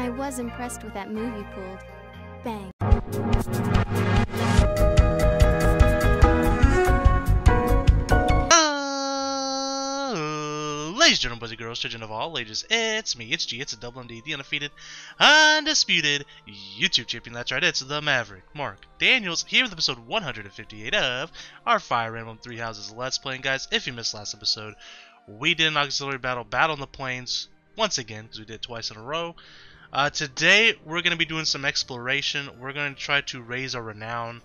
I was impressed with that move you pulled. Bang. Ladies and gentlemen, boys and girls, children of all ages, it's me, it's G, it's a double MD, the undefeated, undisputed YouTube champion. That's right, it's the Maverick, Mark Daniels, here with episode 158 of our Fire Emblem Three Houses Let's Play. And guys, if you missed last episode, we did an auxiliary battle on the plains, once again, because we did it twice in a row. Today, we're going to be doing some exploration. We're going to try to raise our renown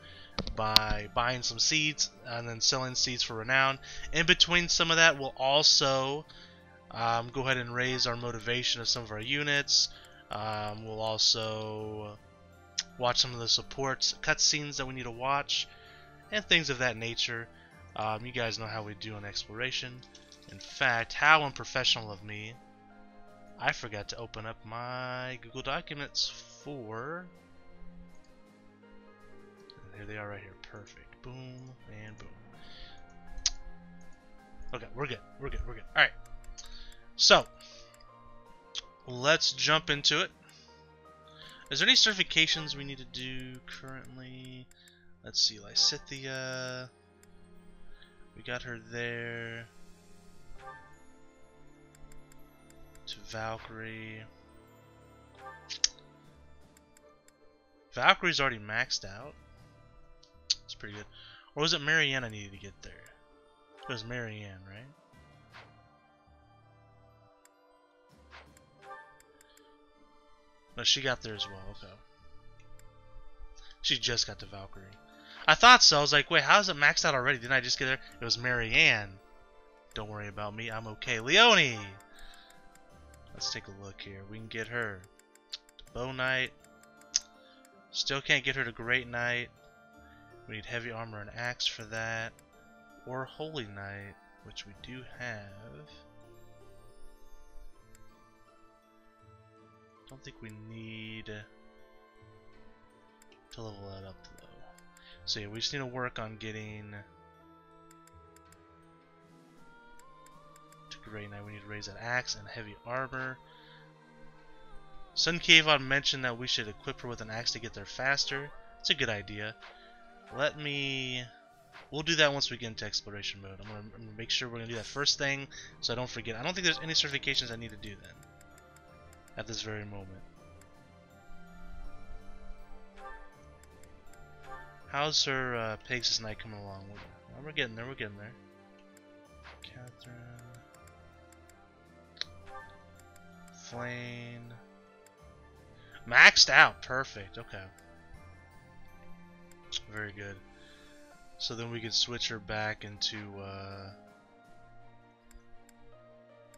by buying some seeds and then selling seeds for renown. In between some of that, we'll also go ahead and raise our motivation of some of our units. We'll also watch some of the support cutscenes that we need to watch and things of that nature. You guys know how we do on exploration. In fact, how unprofessional of me, I forgot to open up my Google Documents for... Here they are right here. Perfect. Boom and boom. Okay, we're good. We're good. We're good. Alright. So, let's jump into it. Is there any certifications we need to do currently? Let's see. Lysithia. We got her there. To Valkyrie. Valkyrie's already maxed out. It's pretty good. Or was it Marianne I needed to get there? It was Marianne, right? No, she got there as well. Okay. She just got to Valkyrie. I thought so. I was like, wait, how is it maxed out already? Didn't I just get there? It was Marianne. Don't worry about me. I'm okay. Leone! Let's take a look here. We can get her to Bow Knight. Still can't get her to Great Knight. We need heavy armor and axe for that. Or Holy Knight, which we do have. Don't think we need to level that up though. So yeah, we just need to work on getting to Great Knight. We need to raise that axe and heavy armor. Sun Kayvon mentioned that we should equip her with an axe to get there faster. It's a good idea. We'll do that once we get into exploration mode. I'm gonna make sure we're gonna do that first thing so I don't forget. I don't think there's any certifications I need to do then at this very moment. How's her Pegasus Knight coming along with her? Oh, we're getting there, we're getting there. Catherine. Flame. Maxed out, perfect, okay. Very good. So then we can switch her back into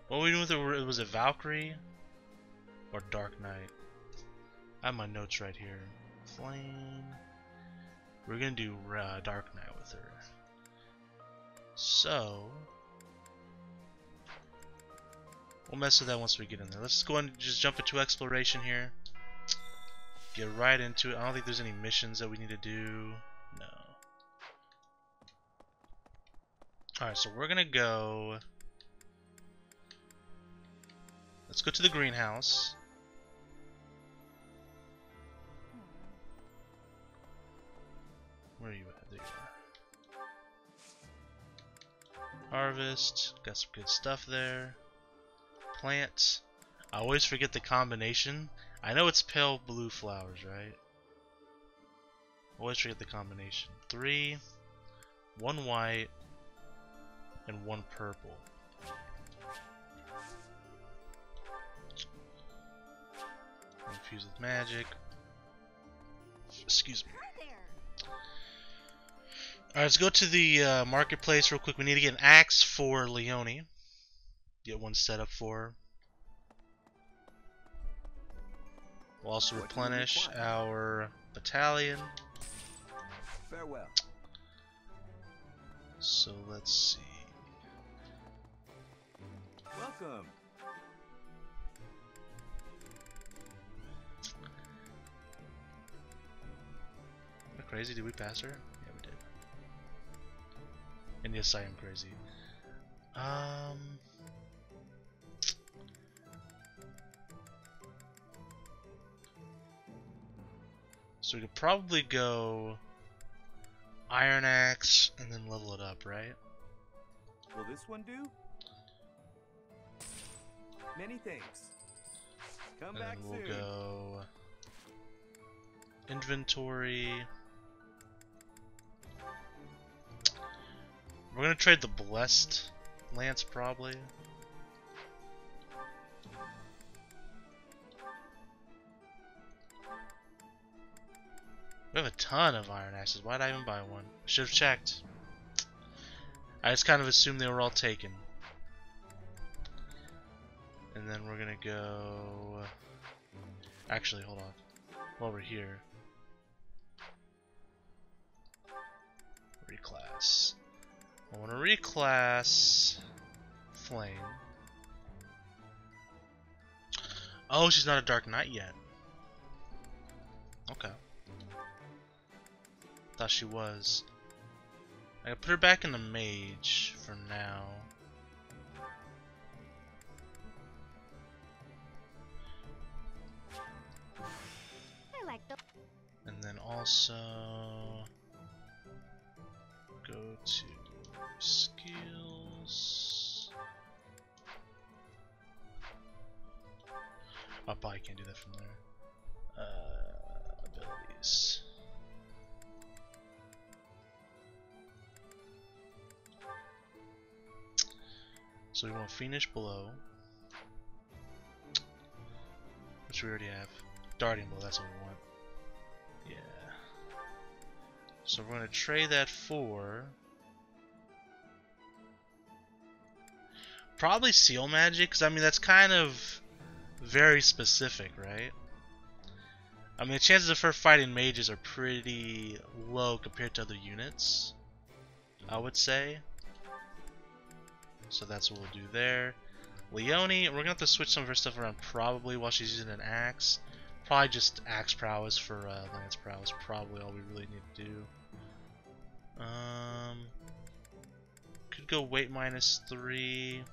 what were we doing with her? Was it Valkyrie or Dark Knight? I have my notes right here. Flame. We're gonna do Dark Knight with her. So we'll mess with that once we get in there. Let's go and just jump into exploration here. Get right into it. I don't think there's any missions that we need to do. No. Alright, so we're gonna go. Let's go to the greenhouse. Where are you at? There you are. Harvest. Got some good stuff there. Plants. I always forget the combination. I know it's pale blue flowers, right? Always forget the combination. 3, 1 white, and 1 purple. Infused with magic. Excuse me. Alright, let's go to the marketplace real quick. We need to get an axe for Leone. Get one set up for her. We'll also replenish our battalion. Farewell. So let's see. Welcome. Am I crazy? Did we pass her? Yeah, we did. And yes, I am crazy. So we could probably go Iron Axe and then level it up, right? Will this one do? Many thanks. Come And back then we'll soon. go inventory. We're gonna trade the Blessed Lance probably. We have a ton of iron axes. Why'd I even buy one? Should have checked. I just kind of assumed they were all taken. And then we're gonna go... Actually, hold on. While we're here. Reclass. I want to reclass Flame. Oh, she's not a Dark Knight yet. Okay. Thought she was. I gotta put her back in the mage for now. I like the. And then also go to skills. I probably can't do that from there. Abilities. So we want Fiendish Blow, which we already have. Darting Blow, that's what we want. Yeah. So we're going to trade that for probably Seal Magic, because I mean that's kind of very specific, right? I mean the chances of her fighting mages are pretty low compared to other units, I would say. So that's what we'll do there. Leonie, we're going to have to switch some of her stuff around probably while she's using an axe. Probably just axe prowess for lance prowess. Probably all we really need to do. Could go weight -3.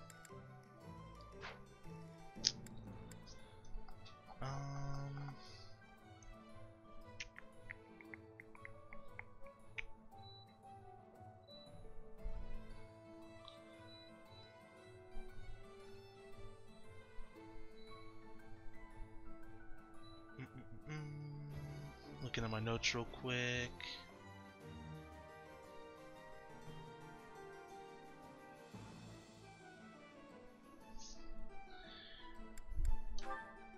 Looking at my notes real quick.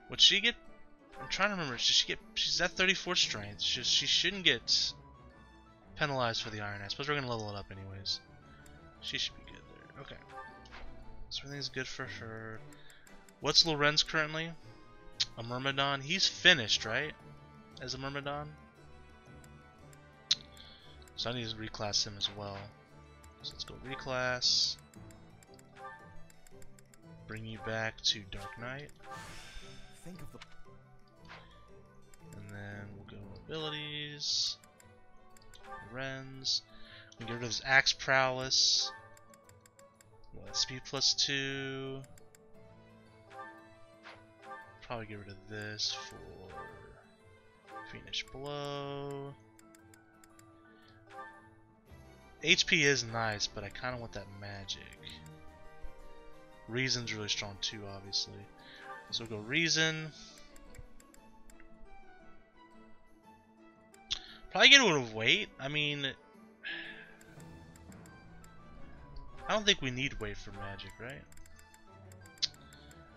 Would she get? I'm trying to remember. Should she get? She's at 34 strength. She shouldn't get penalized for the iron axe. Plus, we're gonna level it up anyways. She should be good there. Okay. So everything's good for her. What's Lorenz currently? A Myrmidon. He's finished, right? As a Myrmidon. So I need to reclass him as well. So let's go reclass. Bring you back to Dark Knight. Think of the. And then we'll go abilities. Lorenz. We get rid of his Axe Prowess. Speed +2. Probably get rid of this for Fiendish Blow. HP is nice, but I kind of want that magic. Reason's really strong too, obviously. So we'll go Reason. Probably get rid of weight. I mean, I don't think we need weight for magic, right?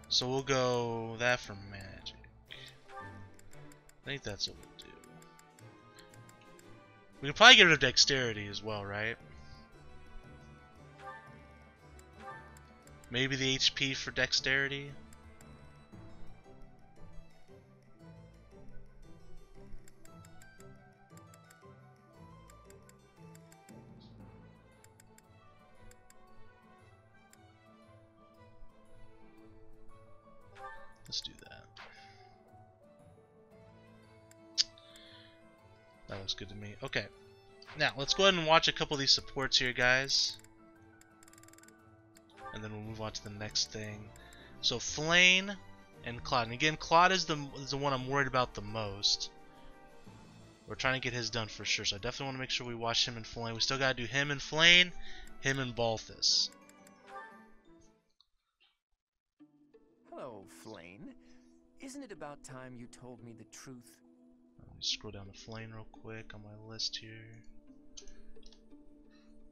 So we'll go that for magic. I think that's what we'll do. We could probably get rid of dexterity as well, right? Maybe the HP for dexterity. Let's do that. That looks good to me. Okay. Now, let's go ahead and watch a couple of these supports here, guys. And then we'll move on to the next thing. So, Flame and Claude. And again, Claude is the one I'm worried about the most. We're trying to get his done for sure, so I definitely want to make sure we watch him and Flame. We still gotta do him and Flame, him and Balthus. Hello, Flame. Isn't it about time you told me the truth? Let me scroll down to Flame real quick on my list here.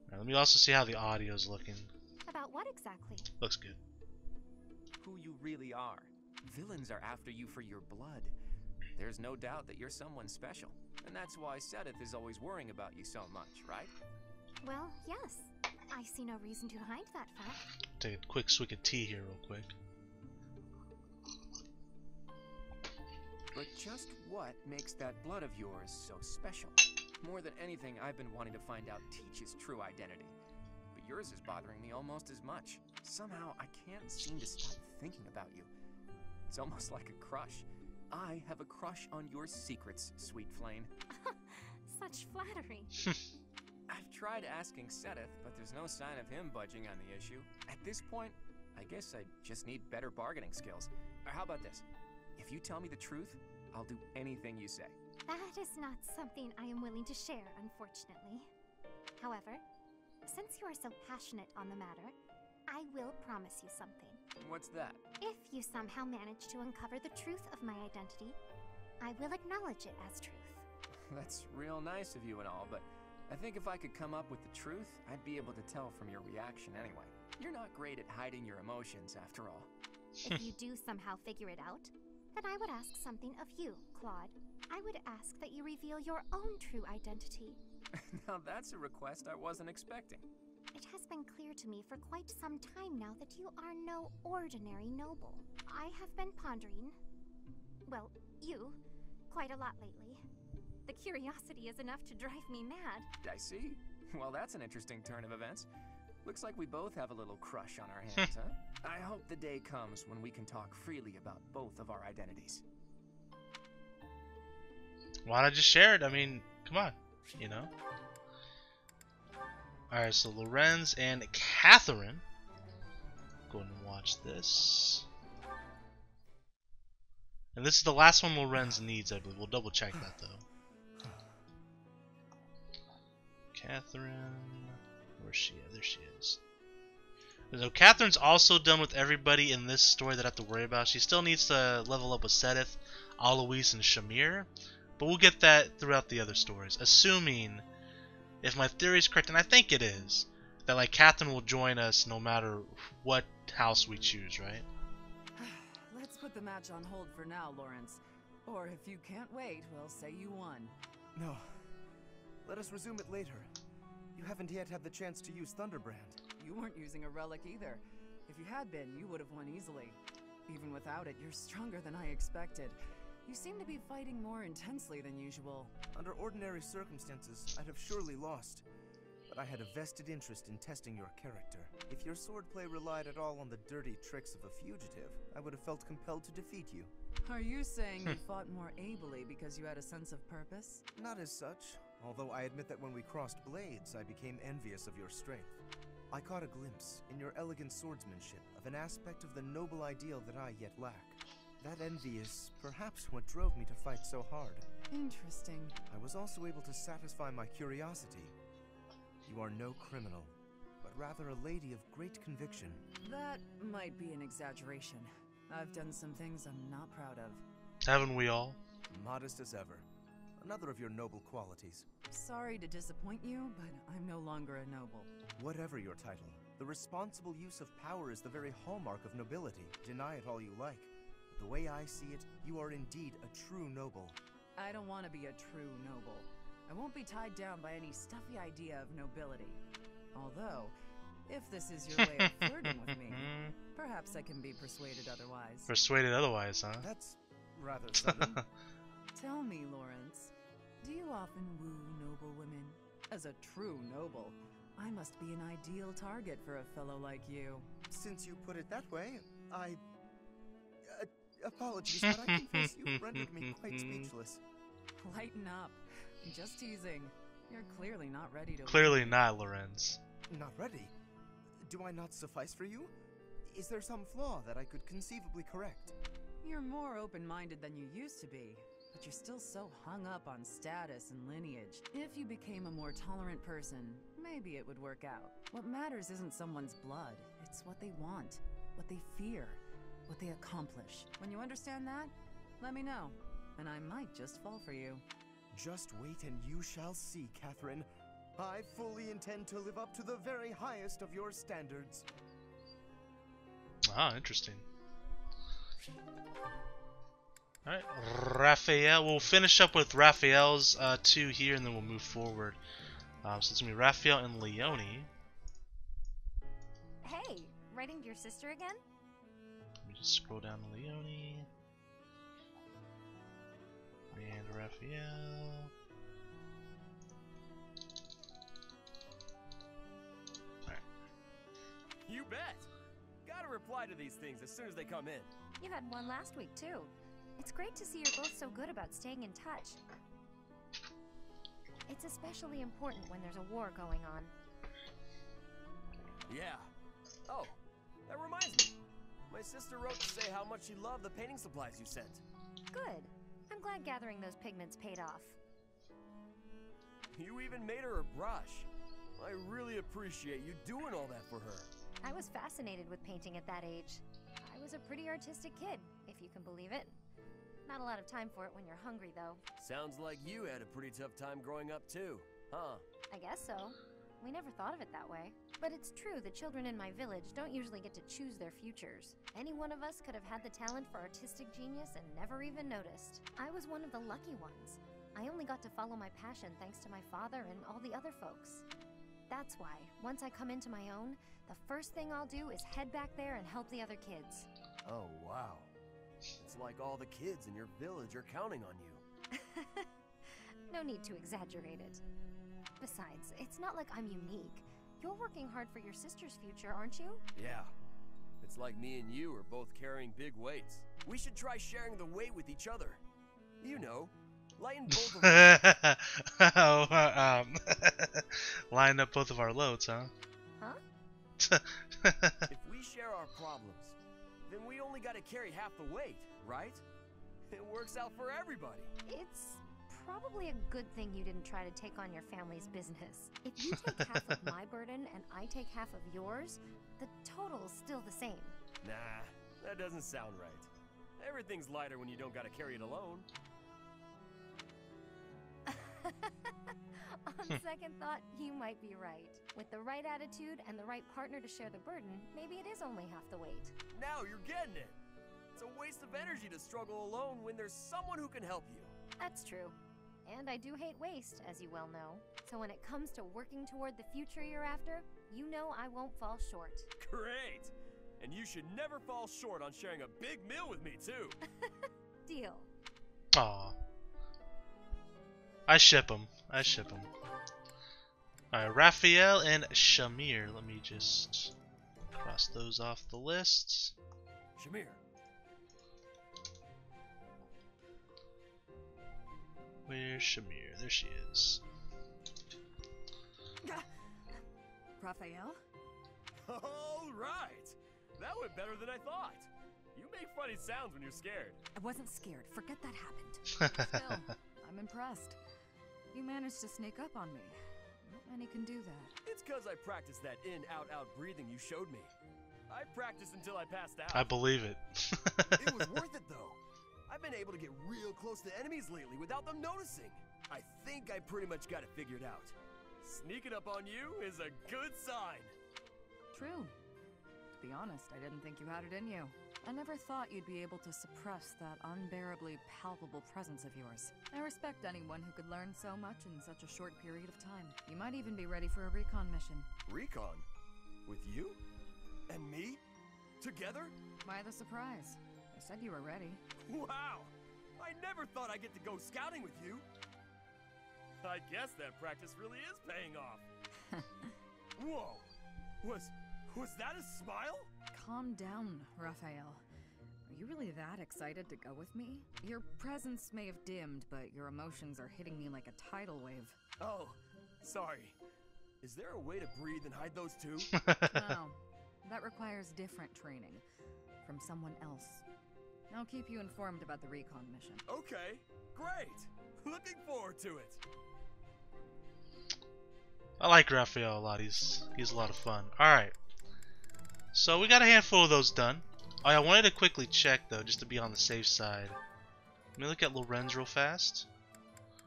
Alright, let me also see how the audio's looking. About what exactly? Looks good. Who you really are. Villains are after you for your blood. There's no doubt that you're someone special, and that's why Sedith is always worrying about you so much, right? Well, yes. I see no reason to hide that fact. Take a quick swig of tea here real quick. But just what makes that blood of yours so special? More than anything, I've been wanting to find out Teach's true identity. But yours is bothering me almost as much. Somehow, I can't seem to stop thinking about you. It's almost like a crush. I have a crush on your secrets, sweet Flame. Such flattery. I've tried asking Sedith, but there's no sign of him budging on the issue. At this point, I guess I just need better bargaining skills. Or how about this? If you tell me the truth, I'll do anything you say. That is not something I am willing to share, unfortunately. However, since you are so passionate on the matter, I will promise you something. What's that? If you somehow manage to uncover the truth of my identity, I will acknowledge it as truth. That's real nice of you and all, but I think if I could come up with the truth, I'd be able to tell from your reaction anyway. You're not great at hiding your emotions, after all. If you do somehow figure it out, then I would ask something of you, Claude. I would ask that you reveal your own true identity. Now that's a request I wasn't expecting. It has been clear to me for quite some time now that you are no ordinary noble. I have been pondering, well, you, quite a lot lately. The curiosity is enough to drive me mad. I see. Well, that's an interesting turn of events. Looks like we both have a little crush on our hands, huh? I hope the day comes when we can talk freely about both of our identities. Why not just share it? I mean, come on, you know? Alright, so Lorenz and Catherine. Go ahead and watch this. And this is the last one Lorenz needs, I believe. We'll double check that though. Catherine. Where's she at? There she is. So Catherine's also done with everybody in this story that I have to worry about. She still needs to level up with Sedith, Alois, and Shamir. But we'll get that throughout the other stories. Assuming, if my theory is correct, and I think it is, that like Catherine will join us no matter what house we choose, right? Let's put the match on hold for now, Lawrence. Or if you can't wait, we'll say you won. No. Let us resume it later. You haven't yet had the chance to use Thunderbrand. You weren't using a relic either. If you had been, you would have won easily. Even without it, you're stronger than I expected. You seem to be fighting more intensely than usual. Under ordinary circumstances, I'd have surely lost. But I had a vested interest in testing your character. If your swordplay relied at all on the dirty tricks of a fugitive, I would have felt compelled to defeat you. Are you saying you fought more ably because you had a sense of purpose? Not as such, although I admit that when we crossed blades, I became envious of your strength. I caught a glimpse, in your elegant swordsmanship, of an aspect of the noble ideal that I yet lack. That envy is perhaps what drove me to fight so hard. Interesting. I was also able to satisfy my curiosity. You are no criminal, but rather a lady of great conviction. That might be an exaggeration. I've done some things I'm not proud of. Haven't we all? Modest as ever. Another of your noble qualities. Sorry to disappoint you, but I'm no longer a noble. Whatever your title, the responsible use of power is the very hallmark of nobility. Deny it all you like. The way I see it, you are indeed a true noble. I don't want to be a true noble. I won't be tied down by any stuffy idea of nobility. Although, if this is your way of flirting with me, perhaps I can be persuaded otherwise. Persuaded otherwise, huh? That's rather sudden. Tell me, Lawrence, do you often woo noble women? As a true noble, I must be an ideal target for a fellow like you. Since you put it that way, apologies, but I confess you've rendered me quite speechless. Lighten up. I'm just teasing. You're clearly not ready to Clearly not, Lorenz. Not ready? Do I not suffice for you? Is there some flaw that I could conceivably correct? You're more open-minded than you used to be. but you're still so hung up on status and lineage. If you became a more tolerant person, maybe it would work out. What matters isn't someone's blood, it's what they want, what they fear, what they accomplish. When you understand that, let me know, and I might just fall for you. Just wait and you shall see, Catherine. I fully intend to live up to the very highest of your standards. Ah, interesting. Alright, Raphael. We'll finish up with Raphael's 2 here, and then we'll move forward. So it's going to be Raphael and Leonie. Hey, writing to your sister again? Let me just scroll down to Leonie. And Raphael. Alright. You bet! Gotta reply to these things as soon as they come in. You had one last week, too. It's great to see you're both so good about staying in touch. It's especially important when there's a war going on. Yeah. Oh, that reminds me. My sister wrote to say how much she loved the painting supplies you sent. Good. I'm glad gathering those pigments paid off. You even made her a brush. I really appreciate you doing all that for her. I was fascinated with painting at that age. I was a pretty artistic kid, if you can believe it. Not a lot of time for it when you're hungry, though. Sounds like you had a pretty tough time growing up, too, huh? I guess so. We never thought of it that way. But it's true the children in my village don't usually get to choose their futures. Any one of us could have had the talent for artistic genius and never even noticed. I was one of the lucky ones. I only got to follow my passion thanks to my father and all the other folks. That's why, once I come into my own, the first thing I'll do is head back there and help the other kids. Oh, wow. It's like all the kids in your village are counting on you. No need to exaggerate it. Besides, it's not like I'm unique. You're working hard for your sister's future, aren't you? Yeah. It's like me and you are both carrying big weights. We should try sharing the weight with each other. You know, lighten both of our... Line up both of our loads, huh? Huh? If we share our problems, then we only gotta carry half the weight, right? It works out for everybody. It's probably a good thing you didn't try to take on your family's business. If you take half of my burden and I take half of yours, the total's still the same. Nah, that doesn't sound right. Everything's lighter when you don't gotta carry it alone. On second thought, you might be right. With the right attitude and the right partner to share the burden, maybe it is only half the weight. Now you're getting it. It's a waste of energy to struggle alone when there's someone who can help you. That's true. And I do hate waste, as you well know. So when it comes to working toward the future you're after, you know I won't fall short. Great! And you should never fall short on sharing a big meal with me, too. Deal. Aw. I ship them. I ship them. Alright, Raphael and Shamir. Let me just cross those off the list. Shamir. Where's Shamir? There she is. Raphael? All right! That went better than I thought. You make funny sounds when you're scared. I wasn't scared. Forget that happened. Still, I'm impressed. You managed to sneak up on me. Not many can do that. It's because I practiced that in-out-out breathing you showed me. I practiced until I passed out. I believe it. It was worth it, though. I've been able to get real close to enemies lately without them noticing. I think I pretty much got it figured out. Sneaking up on you is a good sign. True. To be honest, I didn't think you had it in you. I never thought you'd be able to suppress that unbearably palpable presence of yours. I respect anyone who could learn so much in such a short period of time. You might even be ready for a recon mission. Recon? With you? And me? Together? Why the surprise? I said you were ready. Wow! I never thought I'd get to go scouting with you. I guess that practice really is paying off. Whoa! Was that a smile? Calm down, Raphael. Are you really that excited to go with me? Your presence may have dimmed, but your emotions are hitting me like a tidal wave. Oh, sorry. Is there a way to breathe and hide those too? No. That requires different training. From someone else. I'll keep you informed about the recon mission. Okay, great. Looking forward to it. I like Raphael a lot. He's a lot of fun. Alright. So we got a handful of those done. Oh, I wanted to quickly check though, just to be on the safe side. Let me look at Lorenz real fast.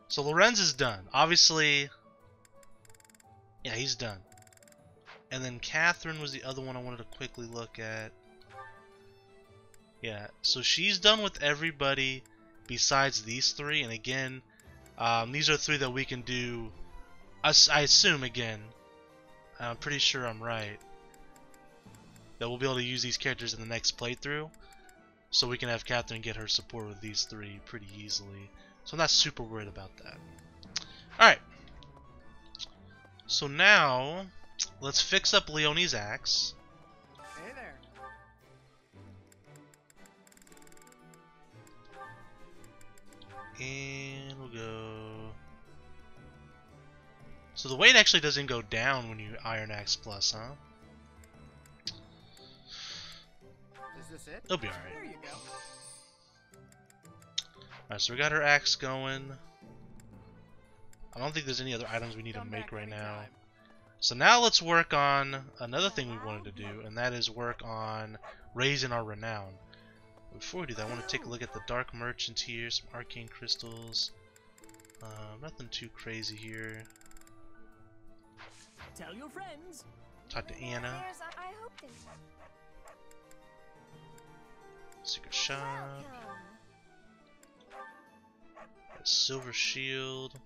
So Lorenz is done. Obviously, yeah, he's done. And then Catherine was the other one I wanted to quickly look at. Yeah, so she's done with everybody besides these three. And again, these are three that we can do, I assume again, I'm pretty sure I'm right, that we'll be able to use these characters in the next playthrough. So we can have Catherine get her support with these three pretty easily. So I'm not super worried about that. Alright. So now, let's fix up Leonie's axe. Hey there. And we'll go... So the weight actually doesn't go down when you Iron Axe Plus, huh? Is this it? It'll be alright. There you go. Alright, so we got her axe going. I don't think there's any other items we need to make right now. So now let's work on another thing we wanted to do, and that is work on raising our renown. Before we do that, I want to take a look at the Dark Merchant here, some arcane crystals. Nothing too crazy here. Tell your friends. Talk to Anna. I hope they Secret shop. Silver shield.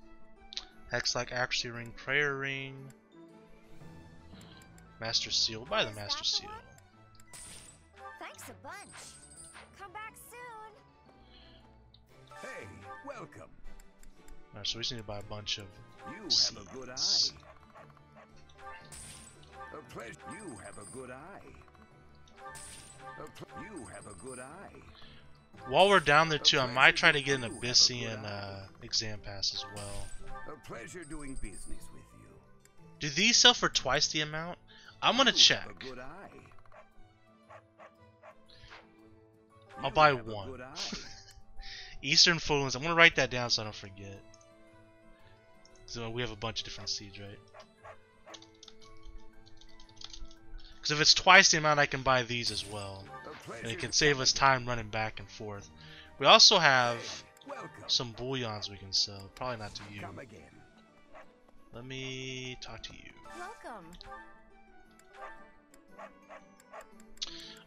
Hex-like accuracy ring, prayer ring. Master seal. Buy the master seal. Thanks a bunch. Come back soon. Hey, welcome. Alright, so we just need to buy a bunch of You seeds. have a good eye. A pleasure. You have a good eye. You have a good eye. While we're down there too, I might try to get an Abyssian exam pass as well. A pleasure doing business with you. Do these sell for twice the amount? I'm gonna You check. have a good eye. I'll You buy have a one. good eye. Eastern Fools. I'm gonna write that down so I don't forget. So we have a bunch of different seeds, right? Because if it's twice the amount, I can buy these as well, A and pleasure it can to save come us again. time running back and forth. We also have Welcome. some bullions we can sell. Probably not to you. Come again. Let me talk to you. Welcome.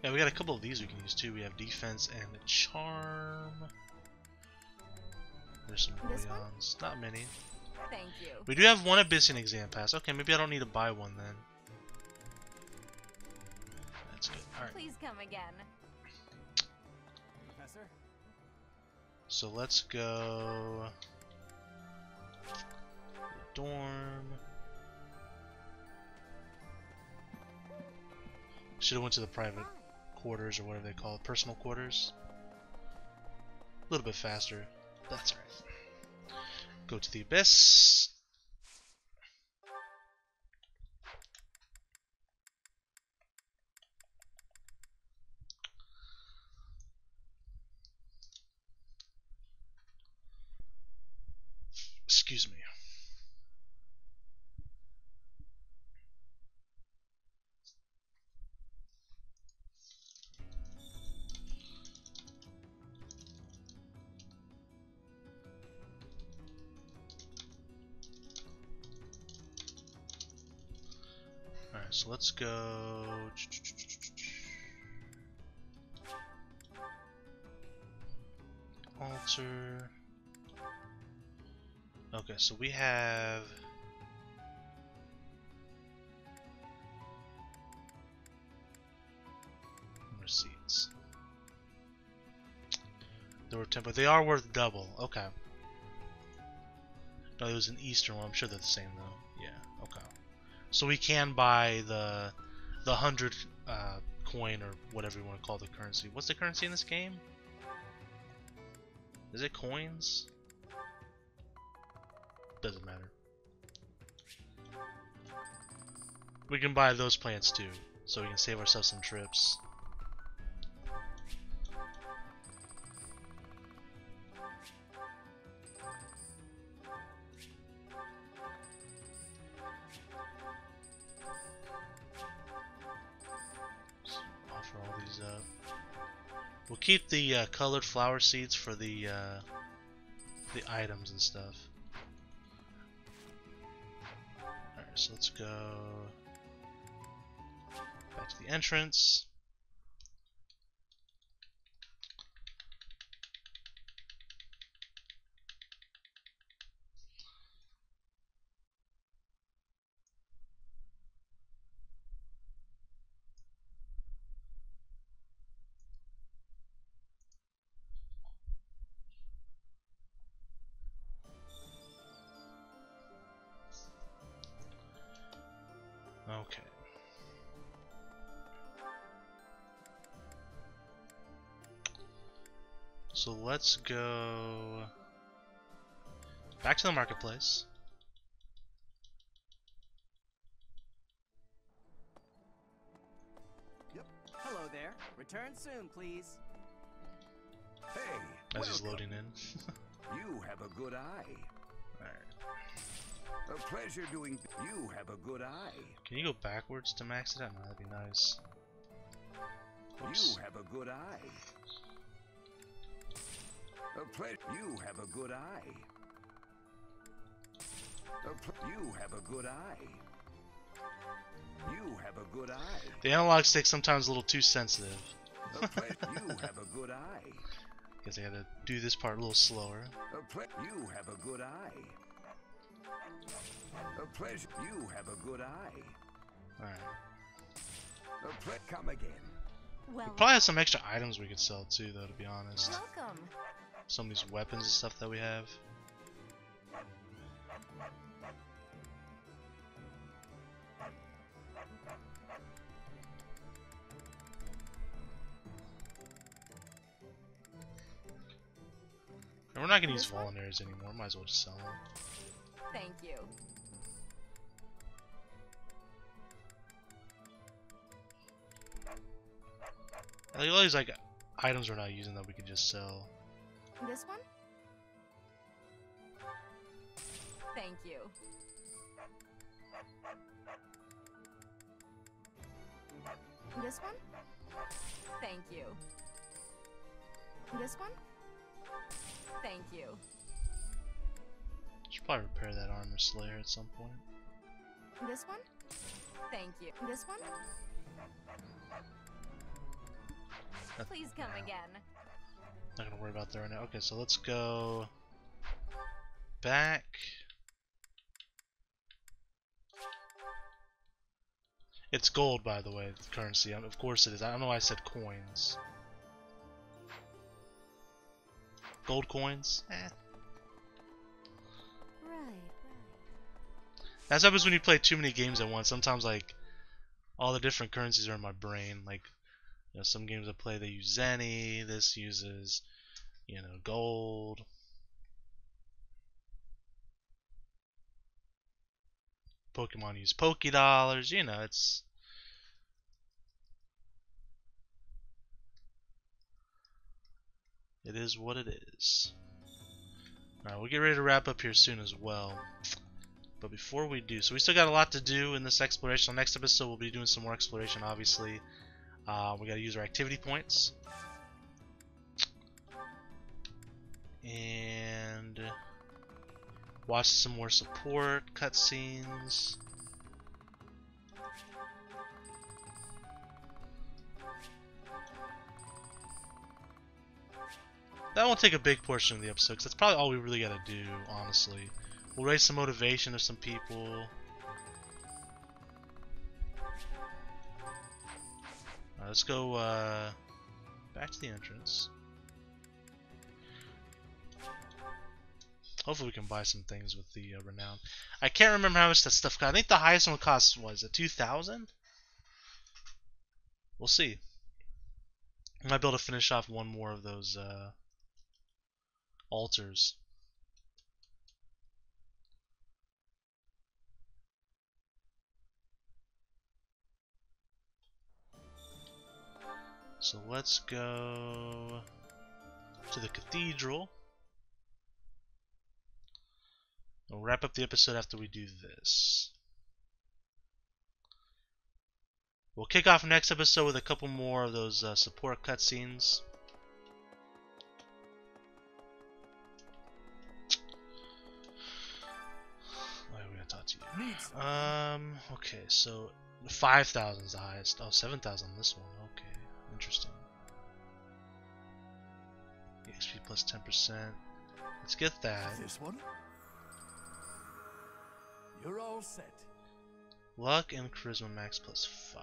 Yeah, we got a couple of these we can use too. We have defense and a charm. There's some This one? bullions. Not many. Thank you. We do have one Abyssian exam pass. Okay, maybe I don't need to buy one then. That's good. Alright. Please come again. Professor? So let's go. Dorm. Should have went to the private quarters or whatever they call it, personal quarters. A little bit faster. That's alright. Go to the abyss. Excuse me. Alright, so let's go. Altar. Okay, so we have receipts. There were 10, but they are worth double. Okay. No, it was an Eastern one. I'm sure they're the same though. Yeah. Okay. So we can buy the 100 coin or whatever you want to call the currency. What's the currency in this game? Is it coins? Doesn't matter. We can buy those plants too, so we can save ourselves some trips. keep the colored flower seeds for the items and stuff. Alright, so let's go back to the entrance. Okay. So let's go back to the marketplace. Yep. Hello there. Return soon, please. Hey, As he's welcome. loading in. You have a good eye. Alright. A pleasure doing. You have a good eye. Can you go backwards to max it out? No, that'd be nice. Oops. You have a good eye. A pleasure. You have a good eye. You have a good eye. You have a good eye. The analog stick's sometimes a little too sensitive. A pleasure. You have a good eye. Guess I gotta do this part a little slower. You have a good eye. A pleasure. You have a good eye. Alright. Come again. Well, We probably have some extra items we could sell too, though, to be honest. welcome. Some of these weapons and stuff that we have. And we're not gonna use This one? voluntaries anymore, might as well just sell them. Thank you. Like, all these like items we're not using that we can just sell. This one? Thank you. This one? Thank you. This one? Thank you. Should probably repair that armor slayer at some point. This one? Thank you. This one? Please come again. Not gonna worry about that right now. Okay, so let's go back. It's gold, by the way, the currency. Of course it is. I don't know why I said coins. Gold coins? Eh. Right. That's happens when you play too many games at once. Sometimes, like, all the different currencies are in my brain. Like, you know, some games I play, they use Zenny. This uses, you know, gold. Pokemon use Pokédollars. You know, it's... It is what it is. Alright, we'll get ready to wrap up here soon as well. But before we do, so we still got a lot to do in this exploration. Next episode we'll be doing some more exploration, obviously. We gotta use our activity points. And watch some more support cutscenes. That won't take a big portion of the episode, because that's probably all we really gotta do, honestly. We'll raise some motivation of some people. Let's go back to the entrance. Hopefully we can buy some things with the Renown. I can't remember how much that stuff cost. I think the highest one costs, what is it, 2,000? We'll see. I might be able to finish off one more of those altars. So let's go to the cathedral. We'll wrap up the episode after we do this. We'll kick off next episode with a couple more of those support cutscenes. Okay, so 5,000 is the highest. Oh, 7,000 on this one. Okay, interesting. XP plus 10%. Let's get that. This one? You're all set. Luck and Charisma max plus 5.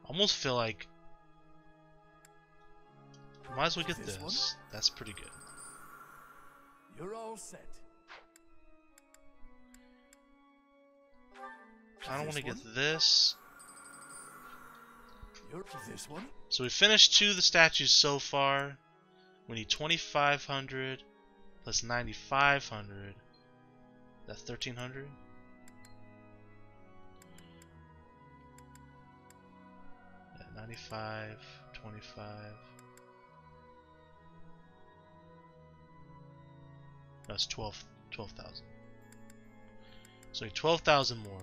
Almost feel like might as well get this. One? That's pretty good. You're all set. I don't want to get this. You're this one? So we finished 2 of the statues so far. We need 2,500 plus 9,500. That's 1,300. Yeah, 95, 25. That's 12,000. So 12,000 more.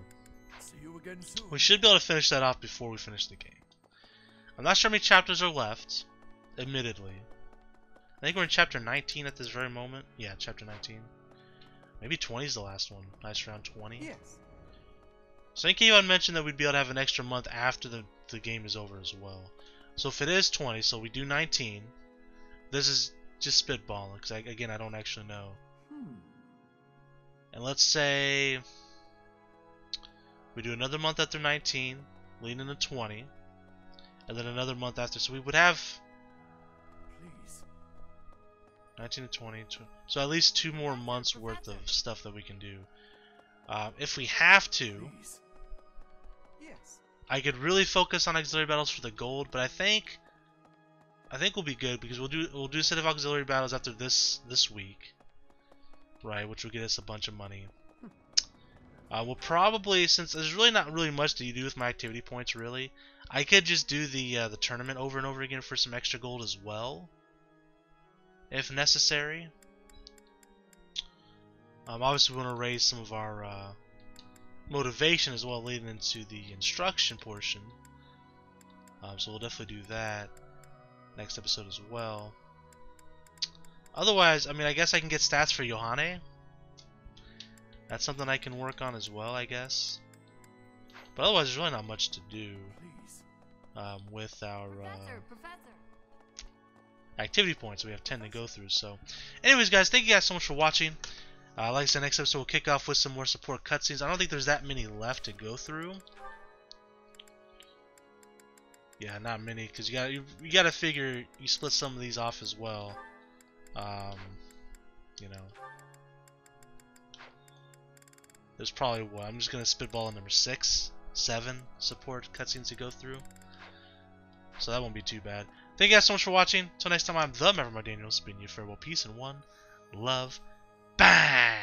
See you again soon. We should be able to finish that off before we finish the game. I'm not sure how many chapters are left, admittedly. I think we're in chapter 19 at this very moment. Yeah, chapter 19. Maybe 20 is the last one. Nice round 20. Yes. So I think Kevon mentioned that we'd be able to have an extra month after the game is over as well. So if it is 20, so we do 19. This is just spitballing, because again, I don't actually know. And let's say we do another month after 19, leading into 20, and then another month after. So we would have 19 to 20, so at least 2 more months worth of stuff that we can do. If we have to, yes. I could really focus on auxiliary battles for the gold, but I think we'll be good because we'll do a set of auxiliary battles after this week, right? Which will get us a bunch of money. We'll probably, since there's really not really much to do with my activity points, really, I could just do the tournament over and over again for some extra gold as well, if necessary. Obviously, we want to raise some of our motivation as well, leading into the instruction portion. So we'll definitely do that next episode as well. Otherwise, I mean, I guess I can get stats for Yohane. That's something I can work on as well, I guess. But otherwise, there's really not much to do with our activity points. We have 10 to go through. So, anyways, guys, thank you guys so much for watching. Like I said, next episode we'll kick off with some more support cutscenes. I don't think there's that many left to go through. Yeah, not many, because you gotta figure you split some of these off as well. You know, there's probably what I'm just gonna spitball number 6, 7 support cutscenes to go through. So that won't be too bad. Thank you guys so much for watching. Until next time, I'm the Maverick Daniels, bidding you farewell, peace, and one love. Bang!